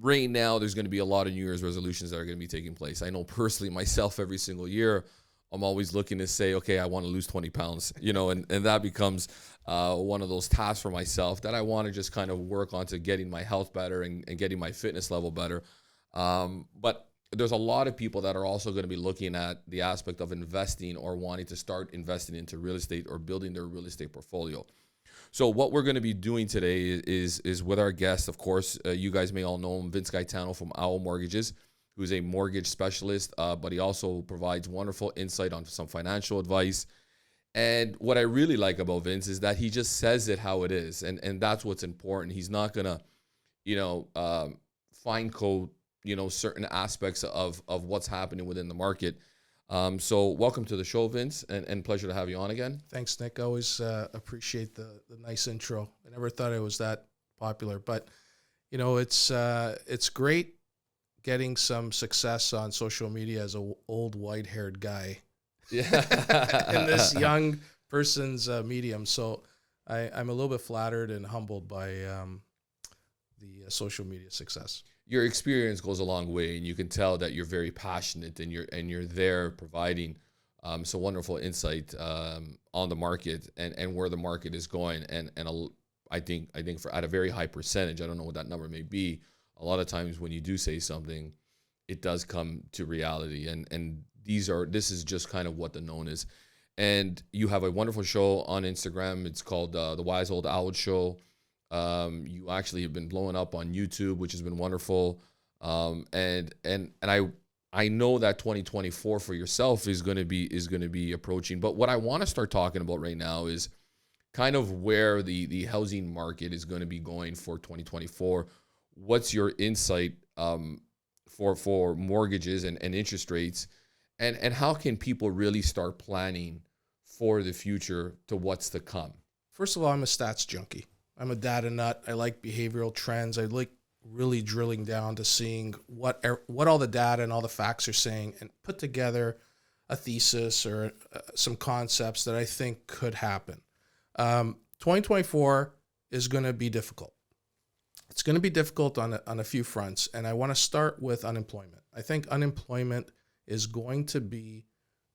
right now there's going to be a lot of New Year's resolutions that are going to be taking place. I know personally myself, every single year, I'm always looking to say, okay, I want to lose 20 pounds, and that becomes one of those tasks for myself that I want to just kind of work on to getting my health better and getting my fitness level better. But there's a lot of people that are also going to be looking at the aspect of investing or wanting to start investing into real estate or building their real estate portfolio. So what we're going to be doing today is with our guest, of course, you guys may all know him, Vince Gaetano from Owl Mortgages, who's a mortgage specialist, but he also provides wonderful insight on some financial advice. And what I really like about Vince is that he just says it how it is, and that's what's important. He's not going to, fine code, certain aspects of what's happening within the market. So welcome to the show, Vince, and pleasure to have you on again. Thanks, Nick. I always appreciate the nice intro. I never thought I was that popular, but it's great getting some success on social media as an old white-haired guy. Yeah. In this young person's medium. So I'm a little bit flattered and humbled by the social media success. Your experience goes a long way, and you can tell that you're very passionate and you're there providing some wonderful insight on the market and where the market is going. And I think for at a very high percentage, I don't know what that number may be, a lot of times when you do say something, it does come to reality. And this is just kind of what the known is. And you have a wonderful show on Instagram. It's called the Wise Old Owl Show. You actually have been blowing up on YouTube, which has been wonderful. And I know that 2024 for yourself is going to be approaching. But what I want to start talking about right now is kind of where the housing market is going to be going for 2024. What's your insight for mortgages and interest rates, and how can people really start planning for the future to what's to come? First of all, I'm a stats junkie. I'm a data nut. I like behavioral trends. I like really drilling down to seeing what all the data and all the facts are saying, and put together a thesis or some concepts that I think could happen. 2024 is going to be difficult. It's going to be difficult on a few fronts, and I want to start with unemployment. I think unemployment is going to be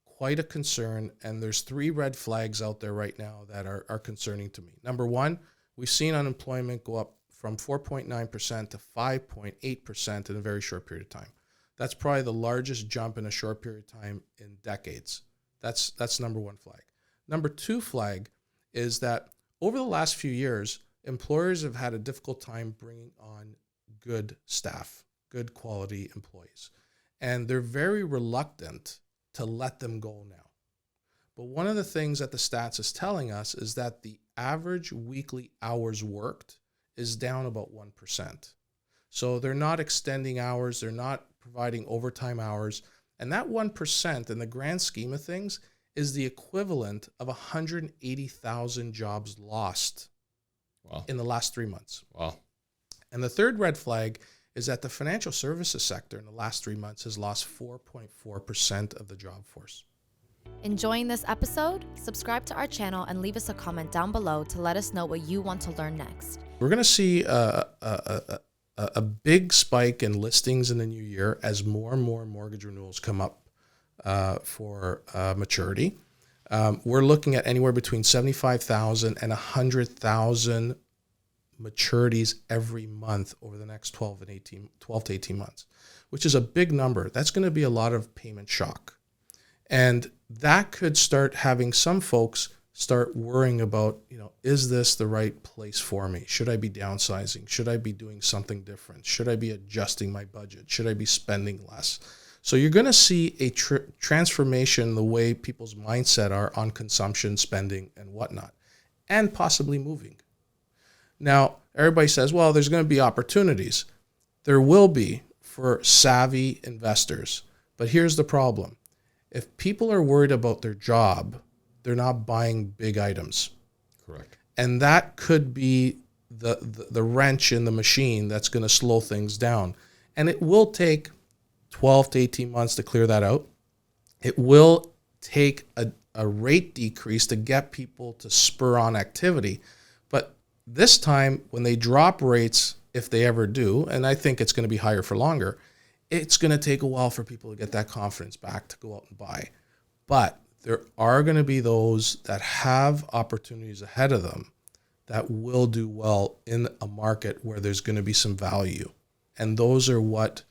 quite a concern, and there's 3 red flags out there right now that are concerning to me. Number one, we've seen unemployment go up from 4.9% to 5.8% in a very short period of time. That's probably the largest jump in a short period of time in decades. That's number one flag. Number 2 flag is that over the last few years, employers have had a difficult time bringing on good staff, good quality employees. And they're very reluctant to let them go now. But one of the things that the stats is telling us is that the average weekly hours worked is down about 1%. So they're not extending hours, they're not providing overtime hours. And that 1% in the grand scheme of things is the equivalent of 180,000 jobs lost. Wow. In the last 3 months. Wow. And the third red flag is that the financial services sector in the last 3 months has lost 4.4% of the job force. Enjoying this episode? Subscribe to our channel and leave us a comment down below to let us know what you want to learn next. We're going to see a big spike in listings in the new year as more and more mortgage renewals come up for maturity. We're looking at anywhere between 75,000 and 100,000 maturities every month over the next 12 to 18 months, which is a big number. That's going to be a lot of payment shock. And that could start having some folks start worrying about, is this the right place for me? Should I be downsizing? Should I be doing something different? Should I be adjusting my budget? Should I be spending less? So you're going to see a transformation in the way people's mindset are on consumption, spending, and whatnot, and possibly moving. Now, everybody says, well, there's going to be opportunities. There will be for savvy investors. But here's the problem. If people are worried about their job, they're not buying big items. Correct. And that could be the wrench in the machine that's going to slow things down. And it will take 12 to 18 months to clear that out. It will take a rate decrease to get people to spur on activity. But this time, when they drop rates if they ever do, and I think it's going to be higher for longer, it's going to take a while for people to get that confidence back to go out and buy. But there are going to be those that have opportunities ahead of them that will do well in a market where there's going to be some value. And those are what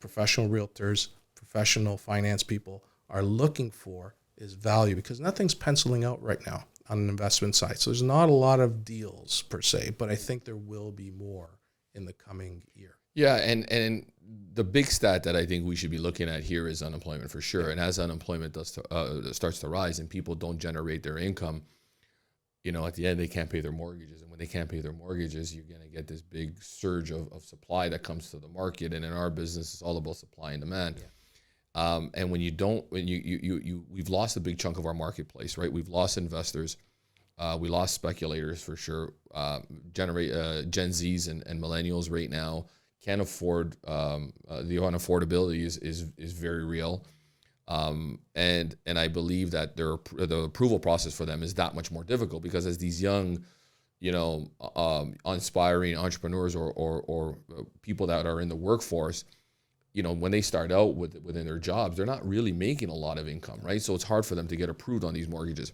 professional realtors, professional finance people are looking for, is value, because nothing's penciling out right now on an investment side. So there's not a lot of deals per se, but I think there will be more in the coming year. Yeah, and the big stat that I think we should be looking at here is unemployment for sure. And as unemployment starts to rise and people don't generate their income, at the end they can't pay their mortgages. And when they can't pay their mortgages, you're going to get this big surge of supply that comes to the market. And in our business, it's all about supply and demand. Yeah. And when we've lost a big chunk of our marketplace, right? We've lost investors. We lost speculators for sure. Gen Zs and millennials right now can't afford, the unaffordability is very real. And I believe that the approval process for them is that much more difficult, because as these young, inspiring entrepreneurs or people that are in the workforce, when they start out within their jobs, they're not really making a lot of income, right? So it's hard for them to get approved on these mortgages.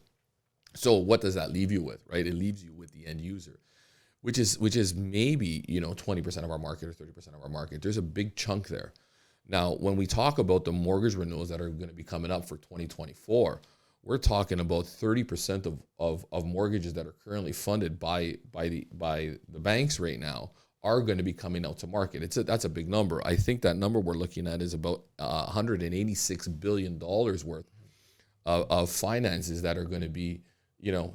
So what does that leave you with, right? It leaves you with the end user, which is maybe 20% of our market or 30% of our market. There's a big chunk there. Now, when we talk about the mortgage renewals that are going to be coming up for 2024, we're talking about 30% of mortgages that are currently funded by the banks right now are going to be coming out to market. That's a big number. I think that number we're looking at is about $186 billion worth of finances that are going to be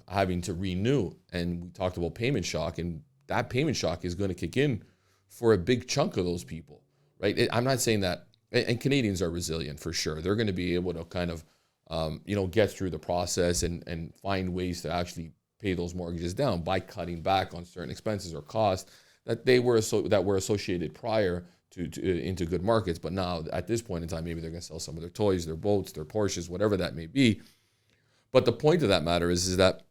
having to renew. And we talked about payment shock, and that payment shock is going to kick in for a big chunk of those people, right? I'm not saying that, and Canadians are resilient for sure. They're going to be able to kind of, get through the process and find ways to actually pay those mortgages down by cutting back on certain expenses or costs that were associated prior to into good markets. But now at this point in time, maybe they're going to sell some of their toys, their boats, their Porsches, whatever that may be. But the point of that matter is that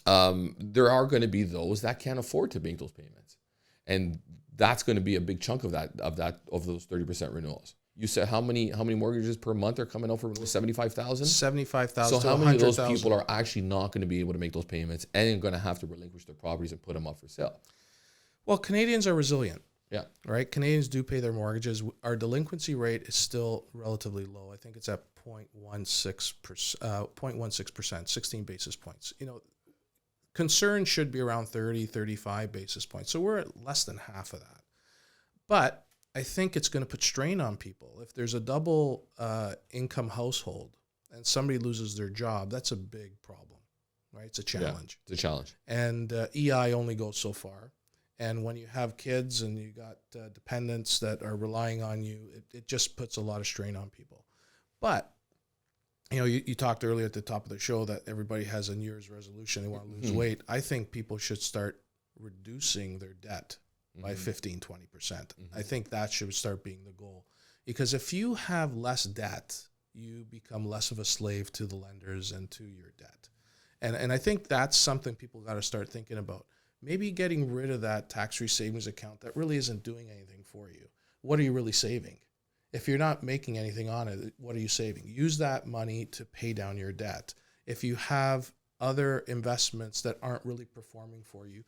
there are going to be those that can't afford to make those payments, and that's going to be a big chunk of those 30% renewals. You said how many mortgages per month are coming out for 75,000? 75,000. So how many of those people are actually not going to be able to make those payments and going to have to relinquish their properties and put them up for sale? Well, Canadians are resilient. Yeah. Right? Canadians do pay their mortgages. Our delinquency rate is still relatively low. I think it's at 0.16%, 16 basis points. Concern should be around 30, 35 basis points. So we're at less than half of that. But I think it's going to put strain on people. If there's a double income household and somebody loses their job, that's a big problem, right? It's a challenge. Yeah, it's a challenge. And EI only goes so far. And when you have kids and you got dependents that are relying on you, it just puts a lot of strain on people. But, you talked earlier at the top of the show that everybody has a New Year's resolution. They want to lose weight. I think people should start reducing their debt by 15, 20%. I think that should start being the goal. Because if you have less debt, you become less of a slave to the lenders and to your debt. And I think that's something people got to start thinking about. Maybe getting rid of that tax-free savings account that really isn't doing anything for you. What are you really saving? If you're not making anything on it, what are you saving? Use that money to pay down your debt. If you have other investments that aren't really performing for you,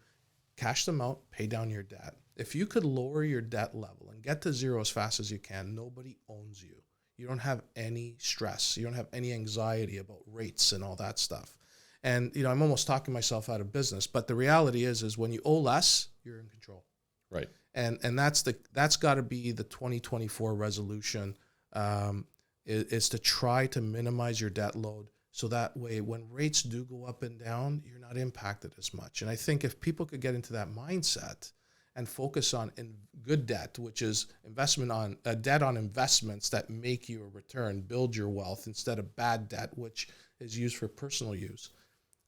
cash them out, pay down your debt. If you could lower your debt level and get to zero as fast as you can, nobody owns you. You don't have any stress. You don't have any anxiety about rates and all that stuff. And, I'm almost talking myself out of business, but the reality is when you owe less, you're in control. Right. And that's got to be the 2024 resolution, is to try to minimize your debt load. So that way, when rates do go up and down, you're not impacted as much. And I think if people could get into that mindset and focus on good debt, which is debt on investments that make you a return, build your wealth, instead of bad debt, which is used for personal use.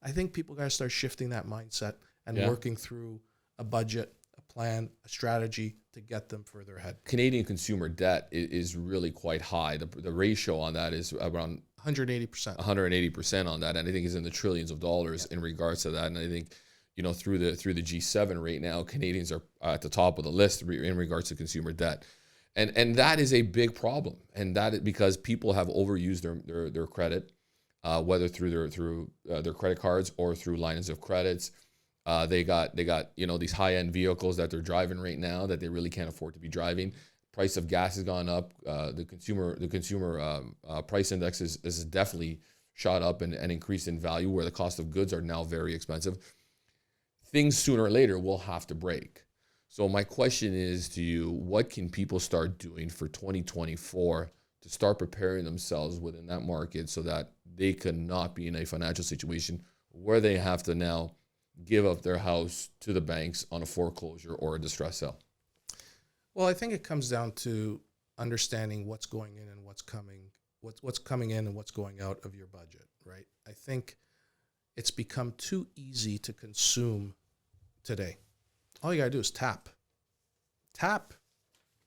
I think people got to start shifting that mindset and working through a budget, a plan, a strategy to get them further ahead. Canadian consumer debt is really quite high. The ratio on that is around 180%. 180% on that, and I think it's in the trillions of dollars in regards to that. And I think through the G7 right now, Canadians are at the top of the list in regards to consumer debt. And that is a big problem. And that is because people have overused their credit, whether through their credit cards or through lines of credits. They got these high-end vehicles that they're driving right now that they really can't afford to be driving. Price of gas has gone up. The consumer price index is definitely shot up and increased in value, where the cost of goods are now very expensive. Things sooner or later will have to break. So my question is to you, what can people start doing for 2024 to start preparing themselves within that market so that they cannot be in a financial situation where they have to now give up their house to the banks on a foreclosure or a distress sale? Well, I think it comes down to understanding what's going in and what's coming in and what's going out of your budget, right? I think it's become too easy to consume today. All you got to do is tap.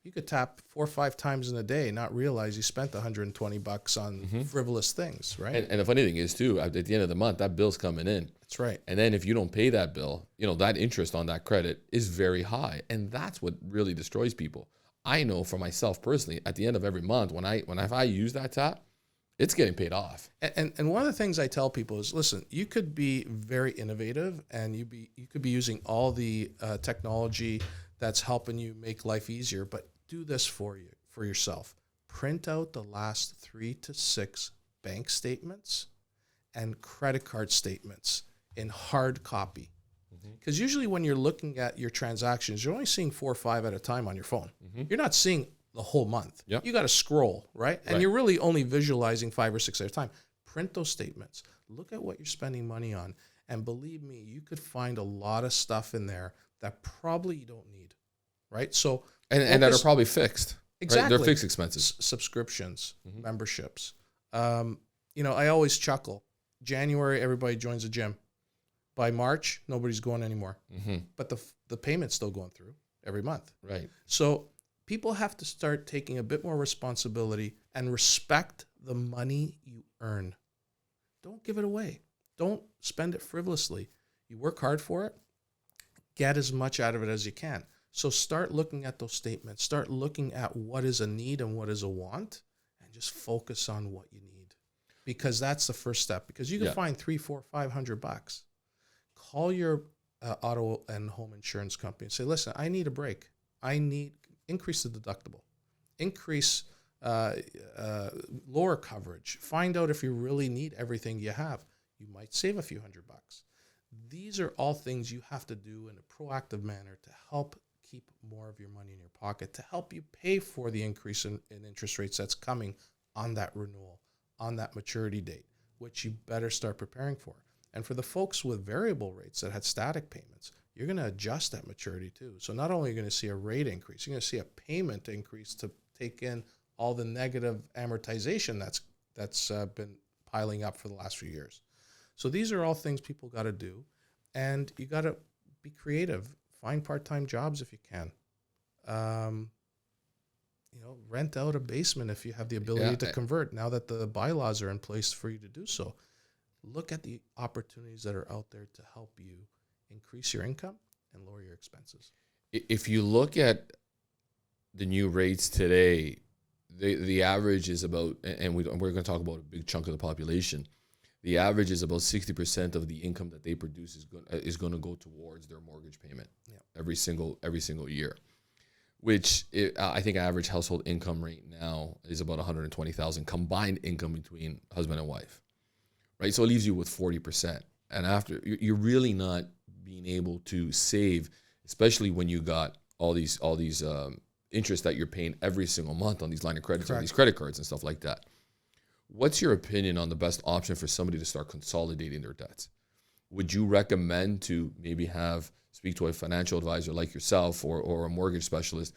You could tap 4 or 5 times in a day and not realize you spent $120 on frivolous things, right? And the funny thing is, too, at the end of the month, that bill's coming in. That's right. And then if you don't pay that bill, that interest on that credit is very high. And that's what really destroys people. I know for myself personally, at the end of every month, if I use that tap, it's getting paid off. And one of the things I tell people is, listen, you could be very innovative and you could be using all the technology that's helping you make life easier, but do this for yourself. Print out the last 3 to 6 bank statements and credit card statements in hard copy. Because usually when you're looking at your transactions, you're only seeing 4 or 5 at a time on your phone. You're not seeing the whole month. Yep. You got to scroll, right? And you're really only visualizing 5 or 6 at a time. Print those statements. Look at what you're spending money on. And believe me, you could find a lot of stuff in there that probably you don't need, right? So and that are probably fixed. Exactly. Right? They're fixed expenses. Subscriptions, memberships. I always chuckle. January, everybody joins the gym. By March, nobody's going anymore. But the payment's still going through every month. Right. So people have to start taking a bit more responsibility and respect the money you earn. Don't give it away. Don't spend it frivolously. You work hard for it. Get as much out of it as you can. So start looking at those statements. Start looking at what is a need and what is a want, and just focus on what you need, because that's the first step. Because you can find $300, $400, $500. Call your auto and home insurance company and say, listen, I need a break. Increase the deductible, increase lower coverage. Find out if you really need everything you have. You might save a few $100. These are all things you have to do in a proactive manner to help keep more of your money in your pocket, to help you pay for the increase in interest rates that's coming on that renewal, on that maturity date, which you better start preparing for. And for the folks with variable rates that had static payments, you're going to adjust at maturity too. So not only are you going to see a rate increase, you're going to see a payment increase to take in all the negative amortization that's been piling up for the last few years. So these are all things people got to do, and you got to be creative. Find part-time jobs if you can. Rent out a basement if you have the ability to convert. Now that the bylaws are in place for you to do so, look at the opportunities that are out there to help you increase your income and lower your expenses. If you look at the new rates today, the average is about, and we're going to talk about a big chunk of the population, the average is about 60% of the income that they produce is going to go towards their mortgage payment every single year, which I think average household income right now is about $120,000 combined income between husband and wife, right? So it leaves you with 40%. And after, you're really not being able to save, especially when you got all these interest that you're paying every single month on these line of credits, on these credit cards and stuff like that. What's your opinion on the best option for somebody to start consolidating their debts? Would you recommend to maybe speak to a financial advisor like yourself or a mortgage specialist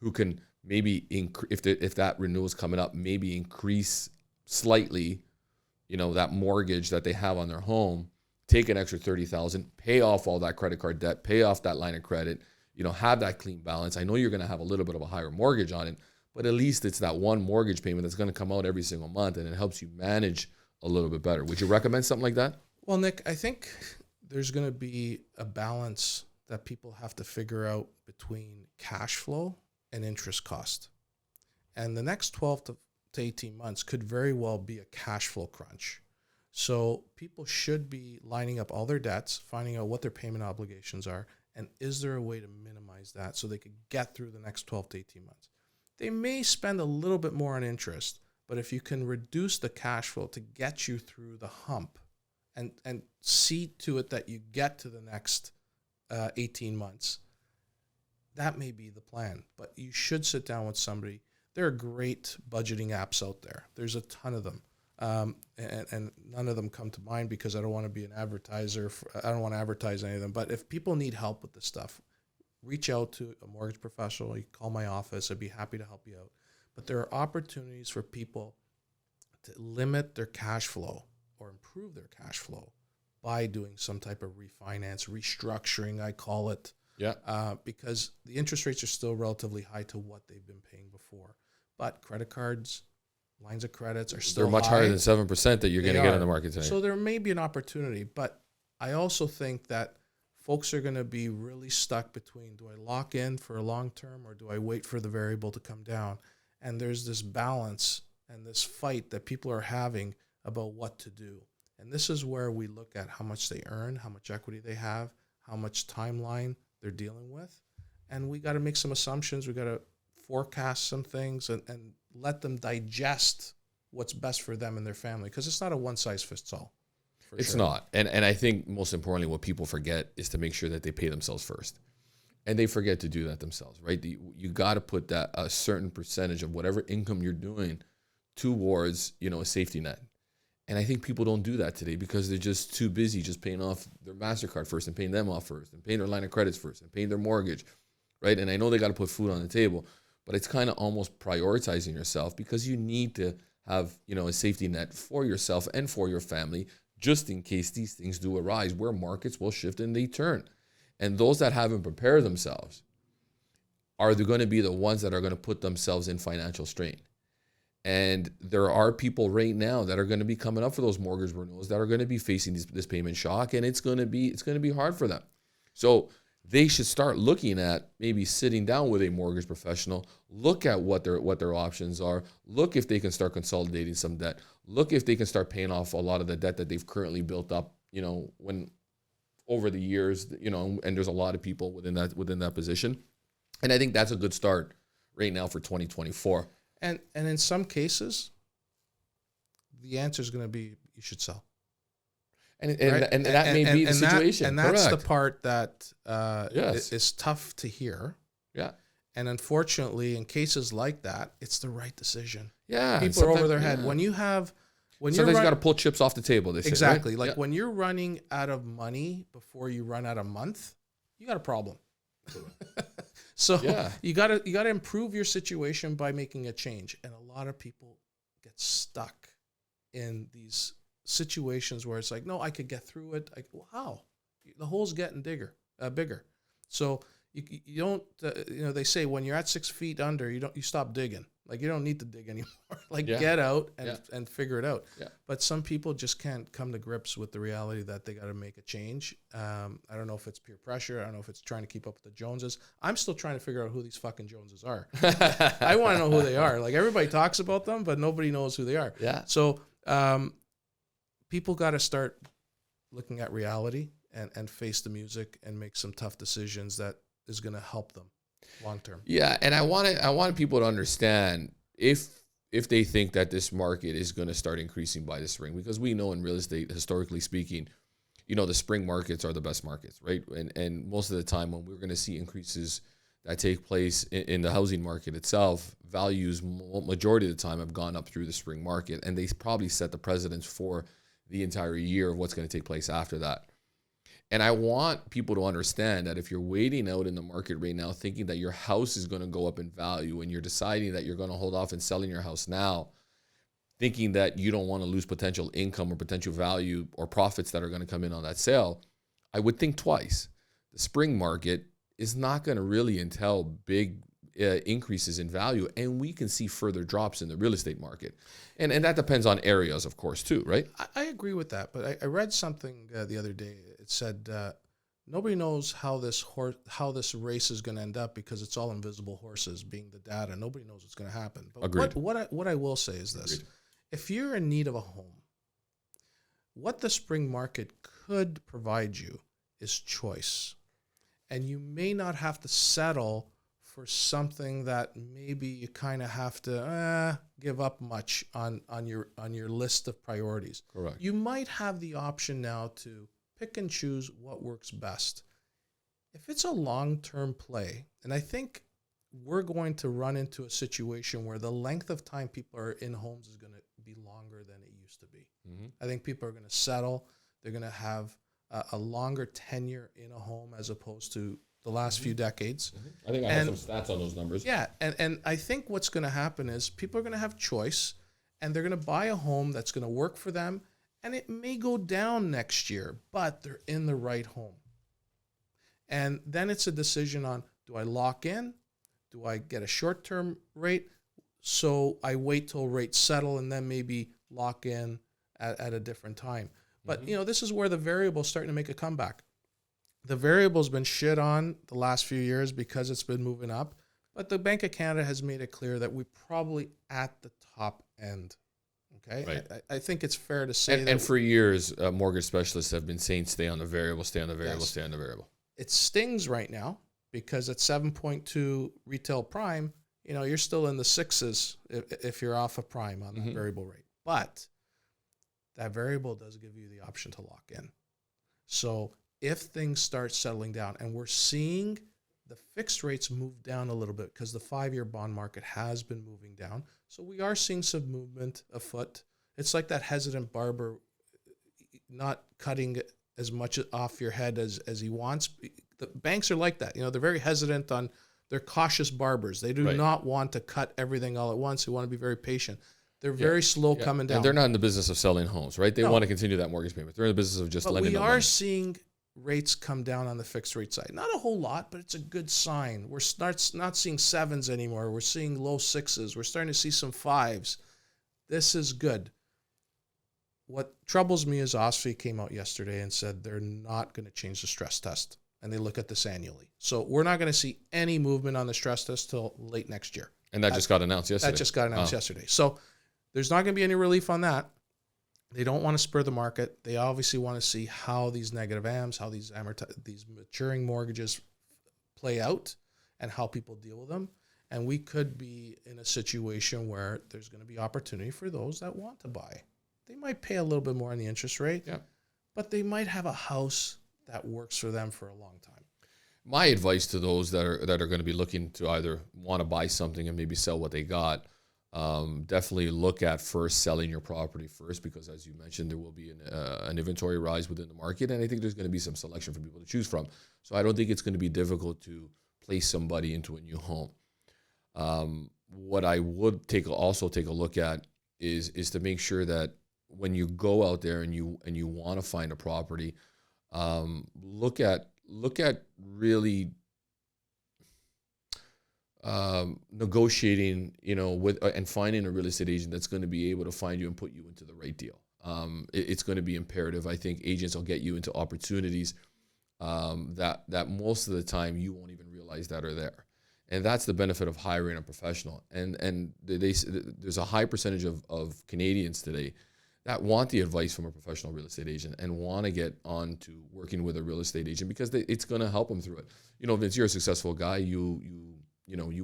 who can maybe, if that renewal is coming up, maybe increase slightly, that mortgage that they have on their home, take an extra $30,000, pay off all that credit card debt, pay off that line of credit, have that clean balance. I know you're going to have a little bit of a higher mortgage on it, but at least it's that one mortgage payment that's going to come out every single month, and it helps you manage a little bit better. Would you recommend something like that? Well, Nick, I think there's going to be a balance that people have to figure out between cash flow and interest cost. And the next 12 to 18 months could very well be a cash flow crunch. So people should be lining up all their debts, finding out what their payment obligations are, and is there a way to minimize that so they could get through the next 12 to 18 months. They may spend a little bit more on interest, but if you can reduce the cash flow to get you through the hump and see to it that you get to the next 18 months, that may be the plan. But you should sit down with somebody. There are great budgeting apps out there. There's a ton of them. And none of them come to mind because I don't want to be an advertiser. I don't want to advertise any of them. But if people need help with this stuff, reach out to a mortgage professional. You can call my office. I'd be happy to help you out. But there are opportunities for people to limit their cash flow or improve their cash flow by doing some type of refinance, restructuring, I call it. Yeah. Because the interest rates are still relatively high to what they've been paying before. But credit cards, lines of credits are still They're much higher than 7% that you're going to get on the market today. So there may be an opportunity, but I also think that folks are going to be really stuck between, do I lock in for a long term or do I wait for the variable to come down? And there's this balance and this fight that people are having about what to do. And this is where we look at how much they earn, how much equity they have, how much timeline they're dealing with. And we got to make some assumptions. We got to forecast some things and let them digest what's best for them and their family. Because it's not a one size fits all. It's not. And I think most importantly, what people forget is to make sure that they pay themselves first. And they forget to do that themselves, right? You got to put that a certain percentage of whatever income you're doing towards, a safety net. And I think people don't do that today because they're just too busy just paying off their MasterCard first and paying them off first and paying their line of credits first and paying their mortgage, right? And I know they got to put food on the table, but it's kind of almost prioritizing yourself because you need to have, a safety net for yourself and for your family just in case these things do arise where markets will shift and they turn. And those that haven't prepared themselves are going to be the ones that are going to put themselves in financial strain. And there are people right now that are going to be coming up for those mortgage renewals that are going to be facing this payment shock, and it's going to be hard for them. So they should start looking at maybe sitting down with a mortgage professional, look at what their options are, look if they can start consolidating some debt, look if they can start paying off a lot of the debt that they've currently built up, when over the years, and there's a lot of people within that position. And I think that's a good start right now for 2024. And in some cases, the answer is going to be you should sell. And that may be the situation. And that's Correct. the part that Yes. is tough to hear. Yeah. And unfortunately, in cases like that, it's the right decision. Yeah. People are over their head. When you sometimes you got to pull chips off the table. They say, exactly. right? Like when you're running out of money before you run out of month, you got a problem. So you gotta improve your situation by making a change. And a lot of people get stuck in these situations where it's like, no, I could get through it. Well, how? The hole's getting bigger. So you don't. They say when you're at 6 feet under, you stop digging. Like you don't need to dig anymore. Get out and figure it out. Yeah. But some people just can't come to grips with the reality that they got to make a change. I don't know if it's peer pressure. I don't know if it's trying to keep up with the Joneses. I'm still trying to figure out who these fucking Joneses are. I want to know who they are. Like everybody talks about them, but nobody knows who they are. Yeah. So people got to start looking at reality and face the music and make some tough decisions that is going to help them long term. Yeah, and I want people to understand if they think that this market is going to start increasing by the spring, because we know in real estate, historically speaking, the spring markets are the best markets, right? And most of the time when we're going to see increases that take place in the housing market itself, values majority of the time have gone up through the spring market, and they probably set the precedence for the entire year of what's going to take place after that. And I want people to understand that if you're waiting out in the market right now, thinking that your house is going to go up in value and you're deciding that you're going to hold off and selling your house now, thinking that you don't want to lose potential income or potential value or profits that are going to come in on that sale, I would think twice. The spring market is not going to really entail big increases in value, and we can see further drops in the real estate market. And that depends on areas, of course, too, right? I agree with that, but I read something the other day. It said nobody knows how this race is going to end up because it's all invisible horses, being the data. Nobody knows what's going to happen. But Agreed. what I will say is this: Agreed. if you're in need of a home, what the spring market could provide you is choice, and you may not have to settle for something that maybe you kind of have to give up much on your list of priorities. Correct. You might have the option now to pick and choose what works best. If it's a long-term play, and I think we're going to run into a situation where the length of time people are in homes is going to be longer than it used to be. Mm-hmm. I think people are going to settle. They're going to have a longer tenure in a home as opposed to the last few decades. Mm-hmm. I think I have some stats on those numbers. Yeah, and I think what's going to happen is people are going to have choice, and they're going to buy a home that's going to work for them, and it may go down next year, but they're in the right home. And then it's a decision on, do I lock in? Do I get a short-term rate? So I wait till rates settle and then maybe lock in at a different time. But, this is where the variable is starting to make a comeback. The variable's been shit on the last few years because it's been moving up, but the Bank of Canada has made it clear that we're probably at the top end. Okay, Right. I think it's fair to say And for years, mortgage specialists have been saying, stay on the variable, stay on the variable, Yes. stay on the variable. it stings right now because at 7.2 retail prime, you're still in the sixes if you're off a prime on that variable rate. But that variable does give you the option to lock in. So if things start settling down, and we're seeing the fixed rates move down a little bit because the 5-year bond market has been moving down. So we are seeing some movement afoot. It's like that hesitant barber not cutting as much off your head as he wants. The banks are like that. They're very hesitant on, they're cautious barbers. They do Right. not want to cut everything all at once. They want to be very patient. They're very slow coming down. And they're not in the business of selling homes, right? They No. want to continue that mortgage payment. They're in the business of just But lending we them are money. seeing rates come down on the fixed rate side. Not a whole lot, but it's a good sign. We're not seeing sevens anymore. We're seeing low sixes. We're starting to see some fives. This is good. What troubles me is OSFI came out yesterday and said they're not going to change the stress test, and they look at this annually. So we're not going to see any movement on the stress test till late next year. And that just got announced yesterday. That just got announced yesterday. So there's not going to be any relief on that. They don't want to spur the market. They obviously want to see how these negative AMs, how these maturing mortgages play out and how people deal with them. And we could be in a situation where there's going to be opportunity for those that want to buy. They might pay a little bit more on the interest rate, but they might have a house that works for them for a long time. My advice to those that are going to be looking to either want to buy something and maybe sell what they got, definitely look at first selling your property first, because as you mentioned, there will be an inventory rise within the market, and I think there's going to be some selection for people to choose from. So I don't think it's going to be difficult to place somebody into a new home. What I would also take a look at is to make sure that when you go out there and you want to find a property, look at really negotiating, with and finding a real estate agent that's going to be able to find you and put you into the right deal. It's going to be imperative. I think agents will get you into opportunities that most of the time you won't even realize that are there. And that's the benefit of hiring a professional. And there's a high percentage of Canadians today that want the advice from a professional real estate agent and want to get on to working with a real estate agent because it's going to help them through it. Vince, you're a successful guy. You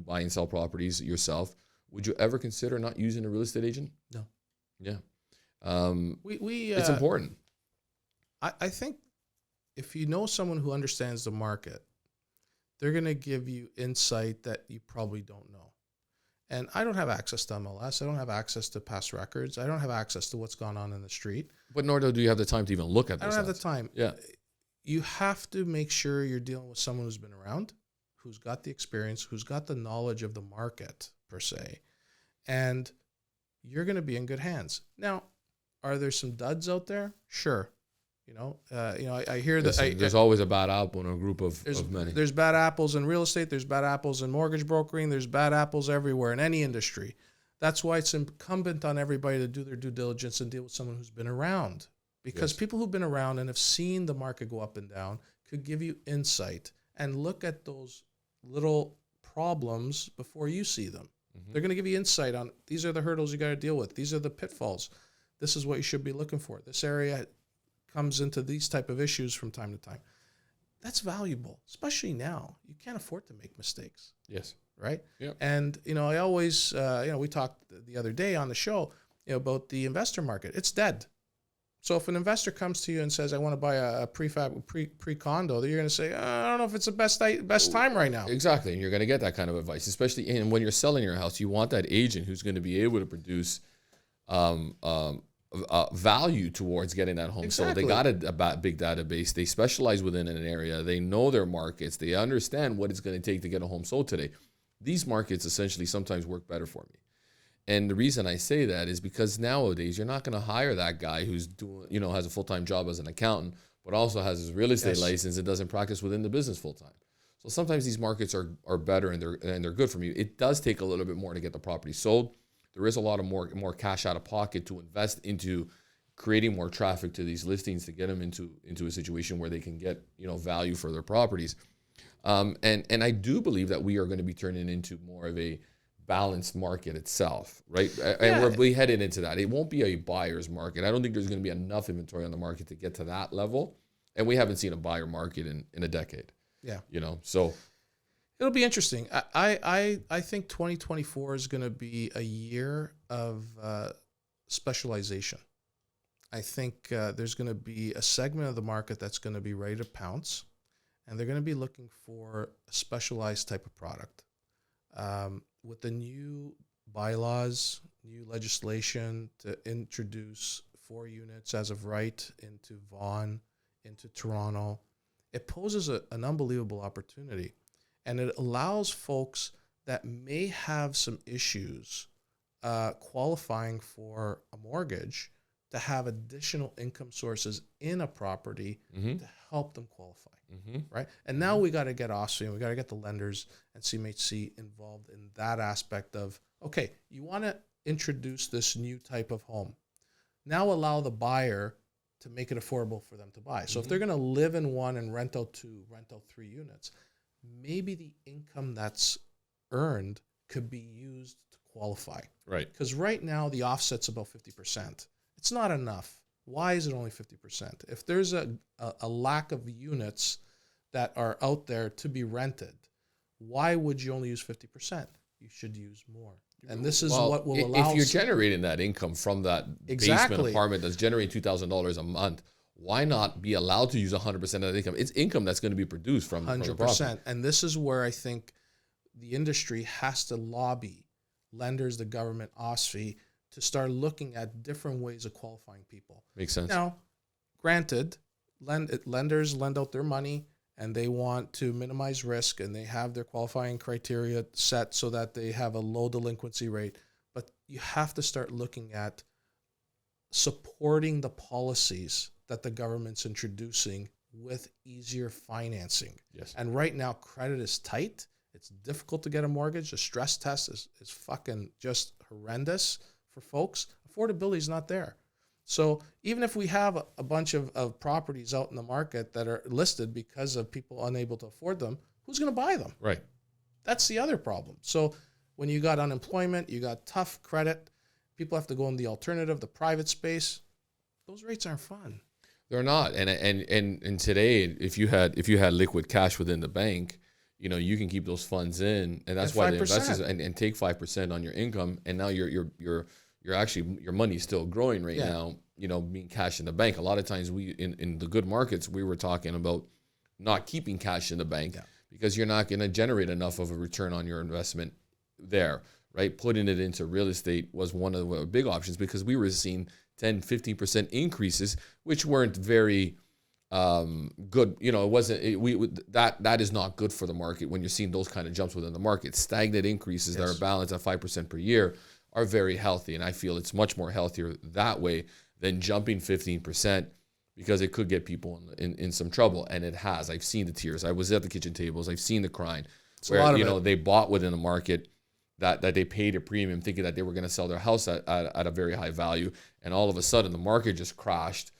buy and sell properties yourself. Would you ever consider not using a real estate agent? No. Yeah. It's important. I think if you know someone who understands the market, they're going to give you insight that you probably don't know. And I don't have access to MLS. I don't have access to past records. I don't have access to what's gone on in the street. But nor do you have the time to even look at this. I don't have the time. Yeah. You have to make sure you're dealing with someone who's been around, who's got the experience, who's got the knowledge of the market per se, and you're going to be in good hands. Now, are there some duds out there? Sure. I hear that. There's always a bad apple in a group of many. There's bad apples in real estate. There's bad apples in mortgage brokering. There's bad apples everywhere in any industry. That's why it's incumbent on everybody to do their due diligence and deal with someone who's been around. because Yes. people who've been around and have seen the market go up and down could give you insight and look at those little problems before you see them. They're going to give you insight on these are the hurdles you got to deal with. These are the pitfalls. This is what you should be looking for. This area comes into these type of issues from time to time. That's valuable, especially now. You can't afford to make mistakes, Yes. right? Yep. And, I always, we talked the other day on the show, about the investor market. It's dead. So if an investor comes to you and says, I want to buy a pre-condo, you're going to say, I don't know if it's the best time right now. Exactly. And you're going to get that kind of advice, especially when you're selling your house. You want that agent who's going to be able to produce value towards getting that home. Exactly. So they got a big database. They specialize within an area. They know their markets. They understand what it's going to take to get a home sold today. These markets essentially sometimes work better for me. And the reason I say that is because nowadays you're not going to hire that guy who's doing, has a full-time job as an accountant, but also has his real estate license and doesn't practice within the business full-time. So sometimes these markets are better and they're good for me. It does take a little bit more to get the property sold. There is a lot of more cash out of pocket to invest into creating more traffic to these listings to get them into a situation where they can get value for their properties. And I do believe that we are going to be turning into more of a balanced market itself, right? And we're headed into that. It won't be a buyer's market. I don't think there's going to be enough inventory on the market to get to that level. And we haven't seen a buyer market in a decade. Yeah. So it'll be interesting. I think 2024 is going to be a year of specialization. I think there's going to be a segment of the market that's going to be ready to pounce, and they're going to be looking for a specialized type of product. With the new bylaws, new legislation to introduce 4 units as of right into Vaughan, into Toronto, it poses an unbelievable opportunity. And it allows folks that may have some issues qualifying for a mortgage to have additional income sources in a property to help them qualify, right? And now we got to get OSFI and we got to get the lenders and CMHC involved in that aspect of, okay, you want to introduce this new type of home. Now allow the buyer to make it affordable for them to buy. So if they're going to live in one and rent out 2, rent out 3 units, maybe the income that's earned could be used to qualify. right. Because right now the offset's about 50%. It's not enough. Why is it only 50%? If there's a lack of units that are out there to be rented, why would you only use 50%? You should use more. And this is what will allow... If you're generating that income from that basement apartment that's generating $2,000 a month, why not be allowed to use 100% of that income? It's income that's going to be produced from 100%. The property. And this is where I think the industry has to lobby lenders, the government, OSFI, to start looking at different ways of qualifying people. Makes sense. Now, granted, lenders lend out their money and they want to minimize risk and they have their qualifying criteria set so that they have a low delinquency rate. But you have to start looking at supporting the policies that the government's introducing with easier financing. Yes. And right now, credit is tight. It's difficult to get a mortgage. The stress test is fucking just horrendous for folks. Affordability is not there. So even if we have a bunch of properties out in the market that are listed because of people unable to afford them, who's going to buy them? Right. That's the other problem. So when you got unemployment, you got tough credit, people have to go in the alternative, the private space. Those rates aren't fun. They're not. And today, if you had liquid cash within the bank, you can keep those funds in, and that's why the investors and take 5% on your income, and now you're actually, your money is still growing right now, being cash in the bank. A lot of times we in the good markets, we were talking about not keeping cash in the bank because you're not going to generate enough of a return on your investment there, right? Putting it into real estate was one of the big options because we were seeing 10, 15% increases, which weren't very good. It wasn't, that is not good for the market when you're seeing those kind of jumps within the market. Stagnant increases that are balanced at 5% per year are very healthy. And I feel it's much more healthier that way than jumping 15% because it could get people in some trouble. And it has. I've seen the tears. I was at the kitchen tables. I've seen the crying where, they bought within the market that they paid a premium thinking that they were going to sell their house at a very high value. And all of a sudden the market just crashed,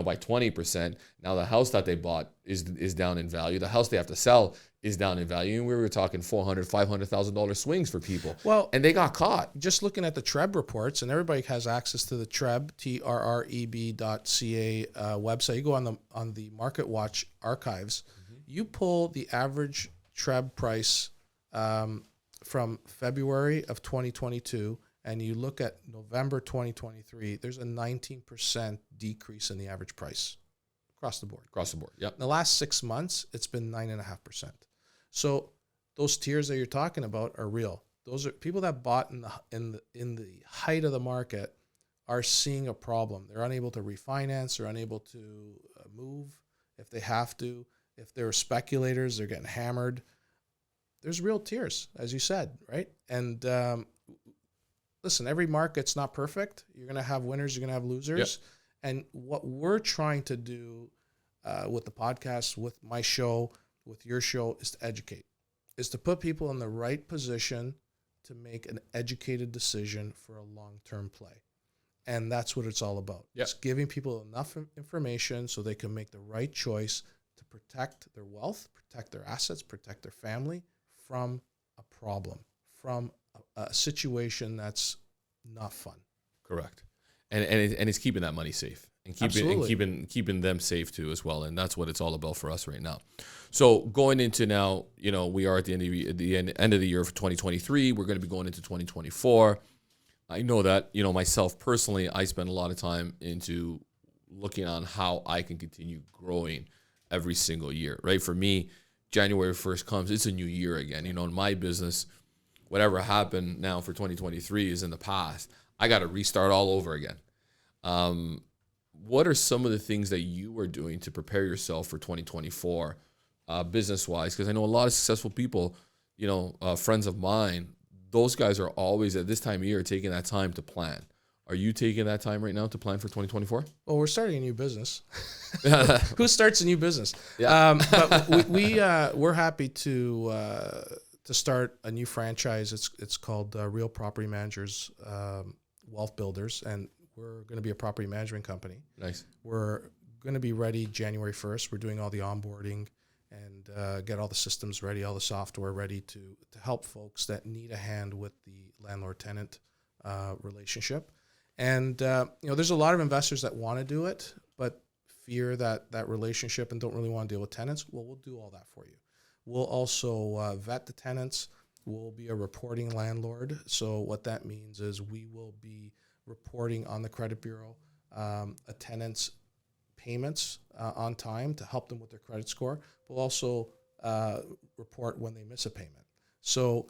by 20%. Now the house that they bought is down in value. The house they have to sell is down in value. And we were talking $400,000-$500,000 swings for people. Well, and they got caught. Just looking at the TREB reports, and everybody has access to the TREB, TRREB.ca website. You go on the Market Watch archives. You pull the average TREB price from February of 2022, and you look at November 2023, there's a 19% decrease in the average price across the board. Yep. In the last 6 months, it's been 9.5%. So those tiers that you're talking about are real. Those are people that bought in the height of the market are seeing a problem. They're unable to refinance. They're unable to move if they have to. If they're speculators, they're getting hammered. There's real tiers, as you said, right? And listen, every market's not perfect. You're going to have winners. You're going to have losers. Yep. And what we're trying to do with the podcast, with my show, with your show, is to educate, is to put people in the right position to make an educated decision for a long-term play. And that's what it's all about. Yep. It's giving people enough information so they can make the right choice to protect their wealth, protect their assets, protect their family from a problem, from a situation that's not fun. Correct. And it's keeping that money safe and keeping them safe too as well. And that's what it's all about for us right now. So going into now, we are at the end of the year for 2023. We're going to be going into 2024. I know that, myself personally, I spend a lot of time into looking on how I can continue growing every single year, right? For me, January 1st comes, it's a new year again. In my business, whatever happened now for 2023 is in the past. I got to restart all over again. What are some of the things that you are doing to prepare yourself for 2024 business-wise? Because I know a lot of successful people, friends of mine, those guys are always at this time of year taking that time to plan. Are you taking that time right now to plan for 2024? Well, we're starting a new business. Who starts a new business? Yeah. But we're happy to start a new franchise. It's called Real Property Managers Wealth Builders, and we're going to be a property management company. Nice. We're going to be ready January 1st. We're doing all the onboarding and get all the systems ready, all the software ready to help folks that need a hand with the landlord-tenant relationship. And, there's a lot of investors that want to do it, but fear that relationship and don't really want to deal with tenants. Well, we'll do all that for you. We'll also vet the tenants. We'll be a reporting landlord. So what that means is we will be reporting on the credit bureau a tenant's payments on time to help them with their credit score. We'll also report when they miss a payment. So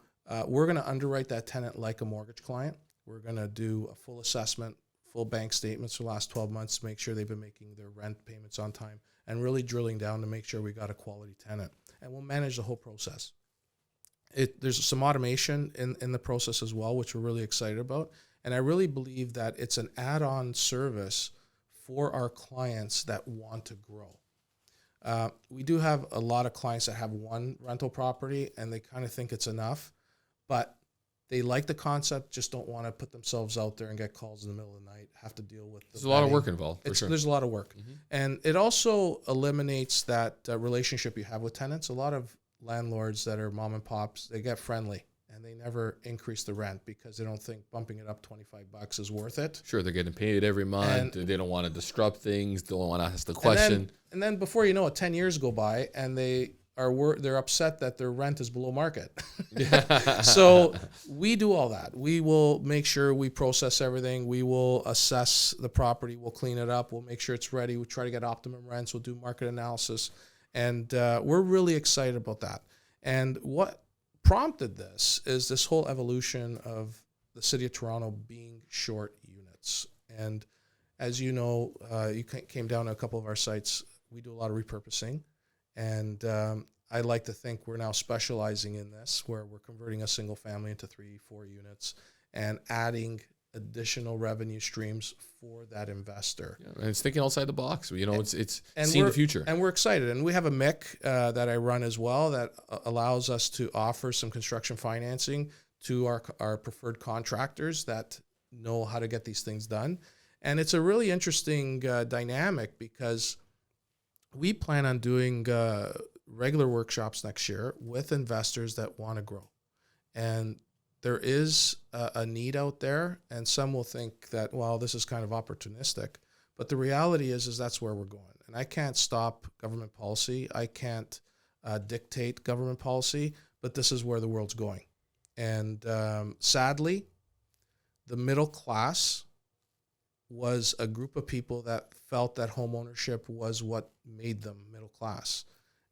we're going to underwrite that tenant like a mortgage client. We're going to do a full assessment, full bank statements for the last 12 months to make sure they've been making their rent payments on time and really drilling down to make sure we got a quality tenant. And we'll manage the whole process. There's some automation in the process as well, which we're really excited about. And I really believe that it's an add-on service for our clients that want to grow. We do have a lot of clients that have one rental property and they kind of think it's enough, but they like the concept, just don't want to put themselves out there and get calls in the middle of the night, have to deal with There's a lot of work involved, for sure. There's a lot of work. Mm-hmm. And it also eliminates that relationship you have with tenants. A lot of landlords that are mom and pops, they get friendly and they never increase the rent because they don't think bumping it up $25 is worth it. Sure, they're getting paid every month. They don't want to disrupt things. They don't want to ask the question. And then before you know it, 10 years go by and they're upset that their rent is below market. So we do all that. We will make sure we process everything. We will assess the property. We'll clean it up. We'll make sure it's ready. We'll try to get optimum rents. We'll do market analysis. And we're really excited about that. And what prompted this is this whole evolution of the City of Toronto being short units. And as you know, you came down to a couple of our sites. We do a lot of repurposing. And I like to think we're now specializing in this, where we're converting a single family into 3-4 units and adding additional revenue streams for that investor. Yeah, and it's thinking outside the box. It's seeing the future. And we're excited. And we have a MIC that I run as well that allows us to offer some construction financing to our preferred contractors that know how to get these things done. And it's a really interesting dynamic because we plan on doing regular workshops next year with investors that want to grow. And there is a need out there, and some will think that, well, this is kind of opportunistic. But the reality is that's where we're going. And I can't stop government policy. I can't dictate government policy, but this is where the world's going. And sadly, the middle class was a group of people that felt that home ownership was what made them middle class.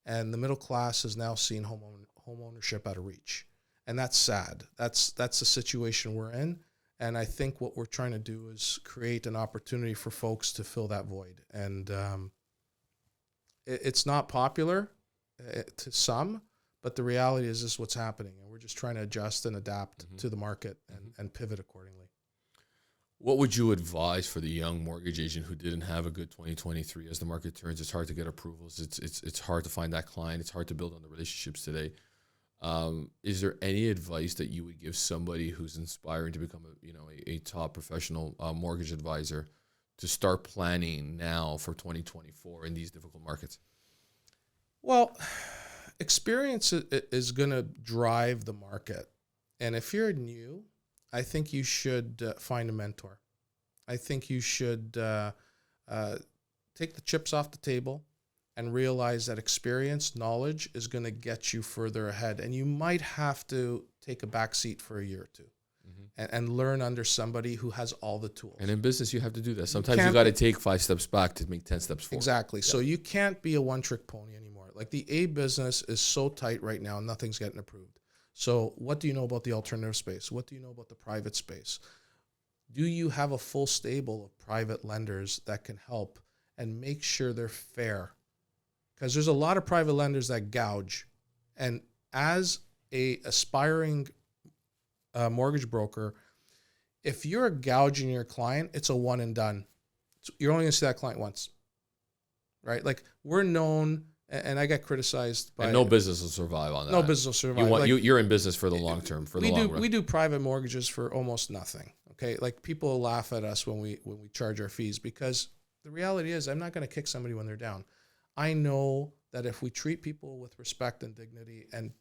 And the middle class has now seen home ownership out of reach. And that's sad. That's the situation we're in. And I think what we're trying to do is create an opportunity for folks to fill that void. And it's not popular to some, but the reality is this is what's happening. And we're just trying to adjust and adapt to the market and pivot accordingly. What would you advise for the young mortgage agent who didn't have a good 2023? As the market turns, it's hard to get approvals. It's hard to find that client. It's hard to build on the relationships today. Is there any advice that you would give somebody who's inspiring to become a top professional mortgage advisor to start planning now for 2024 in these difficult markets? Well, experience is going to drive the market. And if you're new, I think you should find a mentor. I think you should take the chips off the table and realize that experience, knowledge is going to get you further ahead. And you might have to take a back seat for a year or two and learn under somebody who has all the tools. And in business, you have to do that. Sometimes you got to take 5 steps back to make 10 steps forward. Exactly. Yeah. So you can't be a one-trick pony anymore. Like the A business is so tight right now, nothing's getting approved. So what do you know about the alternative space? What do you know about the private space? Do you have a full stable of private lenders that can help and make sure they're fair? Because there's a lot of private lenders that gouge. And as a aspiring mortgage broker, if you're gouging your client, it's a one and done. You're only going to see that client once, right? Like we're known, and I get criticized by... And no business will survive on that. No business will survive. You're in business for the long term, for the long run. We do private mortgages for almost nothing, okay? Like people laugh at us when we charge our fees because the reality is I'm not going to kick somebody when they're down. I know that if we treat people with respect and dignity and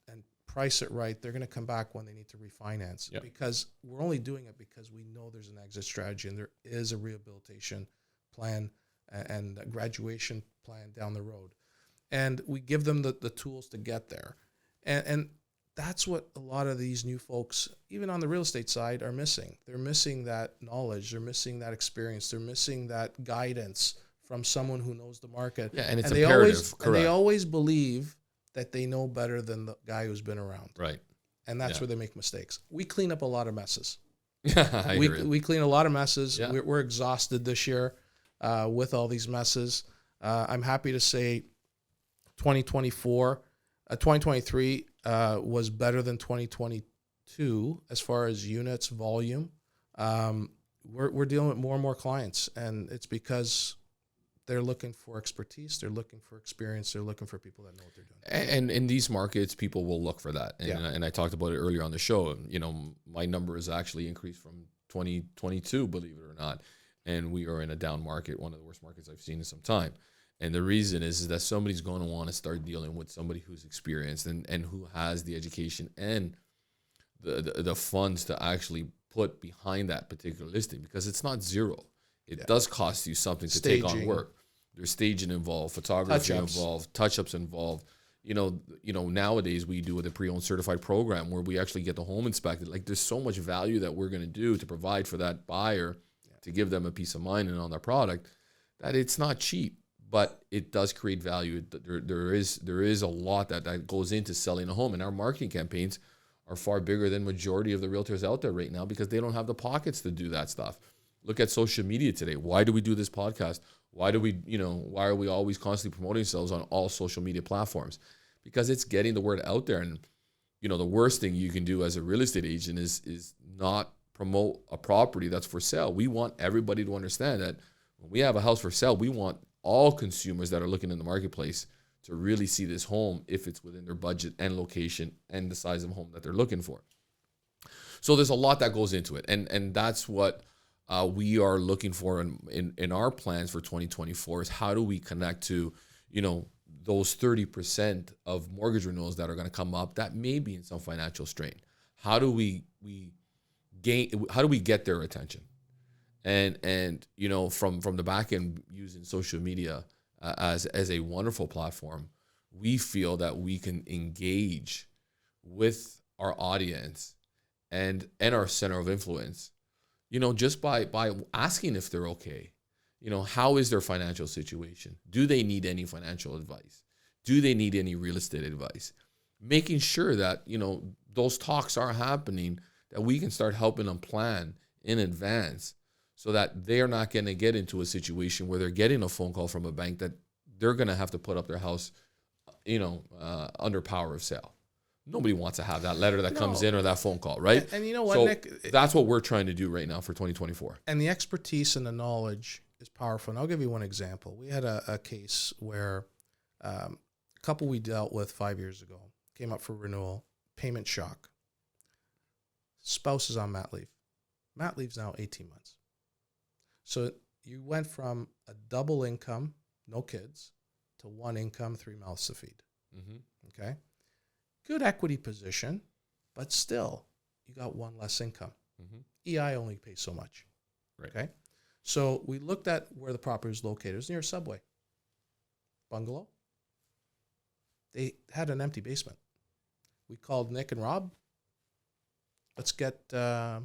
price it right, they're going to come back when they need to refinance. Yep. Because we're only doing it because we know there's an exit strategy and there is a rehabilitation plan and a graduation plan down the road. And we give them the tools to get there. And that's what a lot of these new folks, even on the real estate side, are missing. They're missing that knowledge. They're missing that experience. They're missing that guidance from someone who knows the market. Yeah, and it's imperative. And they always believe that they know better than the guy who's been around. Right. And that's where they make mistakes. We clean up a lot of messes. We clean a lot of messes. Yeah. We're exhausted this year with all these messes. I'm happy to say 2023 was better than 2022 as far as units, volume. We're dealing with more and more clients, and it's because they're looking for expertise, they're looking for experience, they're looking for people that know what they're doing. And in these markets, people will look for that. And I talked about it earlier on the show. My number has actually increased from 2022, believe it or not. And we are in a down market, one of the worst markets I've seen in some time. And the reason is that somebody's going to want to start dealing with somebody who's experienced and who has the education and the funds to actually put behind that particular listing, because it's not zero. It does cost you something to take on work. There's staging involved, photography involved, touch-ups involved. Nowadays we do with a pre-owned certified program where we actually get the home inspected. Like there's so much value that we're going to do to provide for that buyer to give them a peace of mind and on their product that it's not cheap. But it does create value. There is a lot that goes into selling a home, and our marketing campaigns are far bigger than majority of the realtors out there right now because they don't have the pockets to do that stuff. Look at social media today. Why do we do this podcast? Why are we always constantly promoting ourselves on all social media platforms? Because it's getting the word out there. And the worst thing you can do as a real estate agent is not promote a property that's for sale. We want everybody to understand that when we have a house for sale, we want all consumers that are looking in the marketplace to really see this home if it's within their budget and location and the size of home that they're looking for. So there's a lot that goes into it. And that's what we are looking for in our plans for 2024 is how do we connect to, those 30% of mortgage renewals that are going to come up that may be in some financial strain. How do we get their attention? And from the back end, using social media as a wonderful platform, we feel that we can engage with our audience and our center of influence, just by asking if they're okay. How is their financial situation? Do they need any financial advice? Do they need any real estate advice? Making sure that, those talks are happening, that we can start helping them plan in advance so that they're not going to get into a situation where they're getting a phone call from a bank that they're going to have to put up their house, under power of sale. Nobody wants to have that letter that comes in or that phone call, right? And you know what, so Nick? That's what we're trying to do right now for 2024. And the expertise and the knowledge is powerful. And I'll give you one example. We had a case where a couple we dealt with 5 years ago came up for renewal, payment shock. Spouse is on mat leave. Mat leave's now 18 months. So you went from a double income, no kids, to one income, 3 mouths to feed. Mm-hmm. Okay? Good equity position, but still, you got one less income. Mm-hmm. EI only pays so much. Right. Okay? So we looked at where the property was located. It was near a Subway. Bungalow. They had an empty basement. We called Nick and Rob. Let's get a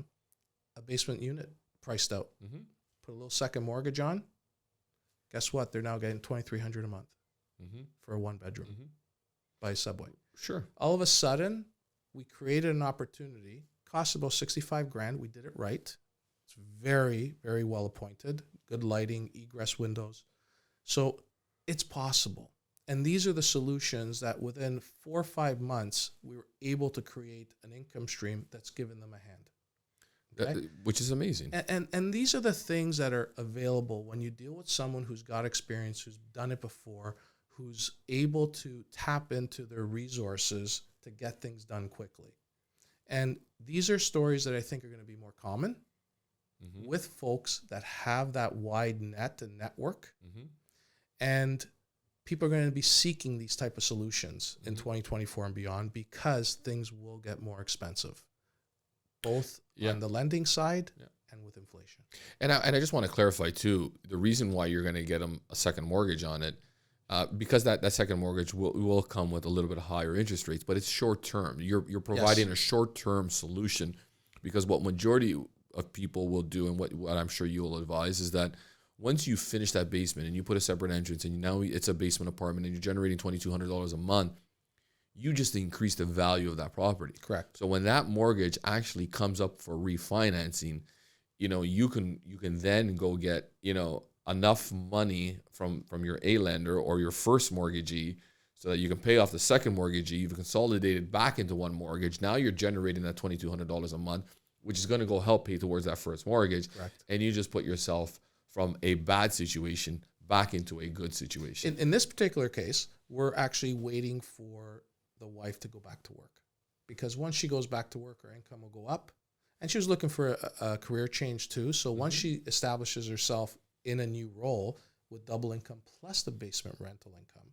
basement unit priced out. Mm-hmm. Put a little second mortgage on. Guess what? They're now getting $2,300 a month for a one bedroom by Subway. Sure. All of a sudden, we created an opportunity. Cost about $65,000. We did it right. It's very, very well appointed. Good lighting, egress windows. So it's possible. And these are the solutions that within 4 or 5 months, we were able to create an income stream that's given them a hand. Okay? Which is amazing. And these are the things that are available when you deal with someone who's got experience, who's done it before, who's able to tap into their resources to get things done quickly. And these are stories that I think are going to be more common with folks that have that wide net and network. And people are going to be seeking these type of solutions in 2024 and beyond because things will get more expensive, both on the lending side and with inflation. And I just want to clarify too, the reason why you're going to get them a second mortgage on it, because that second mortgage will come with a little bit higher interest rates, but it's short term. You're providing a short term solution, because what majority of people will do, and what I'm sure you will advise, is that once you finish that basement and you put a separate entrance and now it's a basement apartment and you're generating $2,200 a month, you just increase the value of that property. Correct. So when that mortgage actually comes up for refinancing, you can then go get, enough money from your A lender or your first mortgagee so that you can pay off the second mortgagee. You've consolidated back into one mortgage. Now you're generating that $2,200 a month, which is going to go help pay towards that first mortgage. Correct. And you just put yourself from a bad situation back into a good situation. In this particular case, we're actually waiting for the wife to go back to work, because once she goes back to work, her income will go up. And she was looking for a career change too. So once she establishes herself in a new role with double income plus the basement rental income,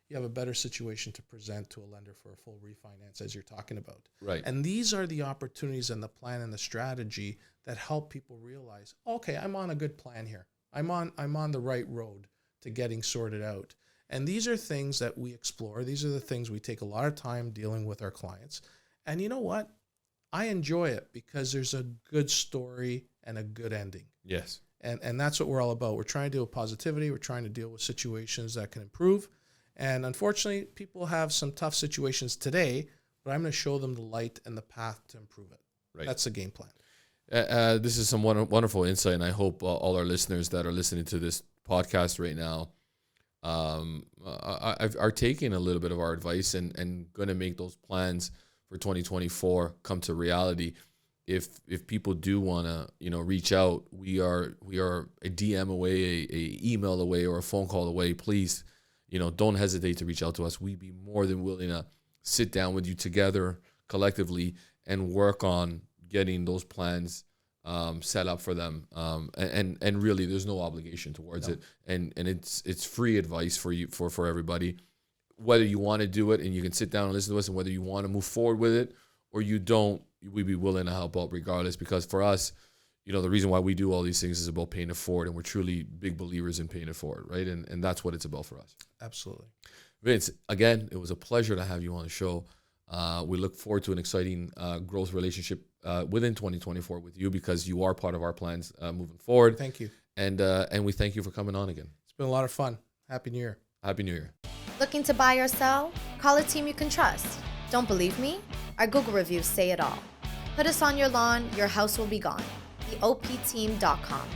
you have a better situation to present to a lender for a full refinance, as you're talking about. Right. And these are the opportunities and the plan and the strategy that help people realize, okay, I'm on a good plan here. I'm on the right road to getting sorted out. And these are things that we explore. These are the things we take a lot of time dealing with our clients. And you know what? I enjoy it because there's a good story and a good ending. Yes. And that's what we're all about. We're trying to deal with positivity. We're trying to deal with situations that can improve. And unfortunately, people have some tough situations today, but I'm going to show them the light and the path to improve it. Right. That's the game plan. This is some wonderful insight, and I hope all our listeners that are listening to this podcast right now are taking a little bit of our advice and going to make those plans for 2024 come to reality. If people do want to reach out, we are a DM away, a email away, or a phone call away. Please, don't hesitate to reach out to us. We'd be more than willing to sit down with you together collectively and work on getting those plans set up for them. And really, there's no obligation towards it. And it's free advice for you, for everybody. Whether you want to do it and you can sit down and listen to us, and whether you want to move forward with it or you don't, we'd be willing to help out regardless. Because for us, the reason why we do all these things is about paying it forward, and we're truly big believers in paying it forward, right? And that's what it's about for us. Absolutely. Vince, again, it was a pleasure to have you on the show. We look forward to an exciting growth relationship within 2024 with you, because you are part of our plans moving forward. Thank you. And we thank you for coming on again. It's been a lot of fun. Happy New Year. Happy New Year. Looking to buy or sell? Call a team you can trust. Don't believe me? Our Google reviews say it all. Put us on your lawn, your house will be gone. theopteam.com.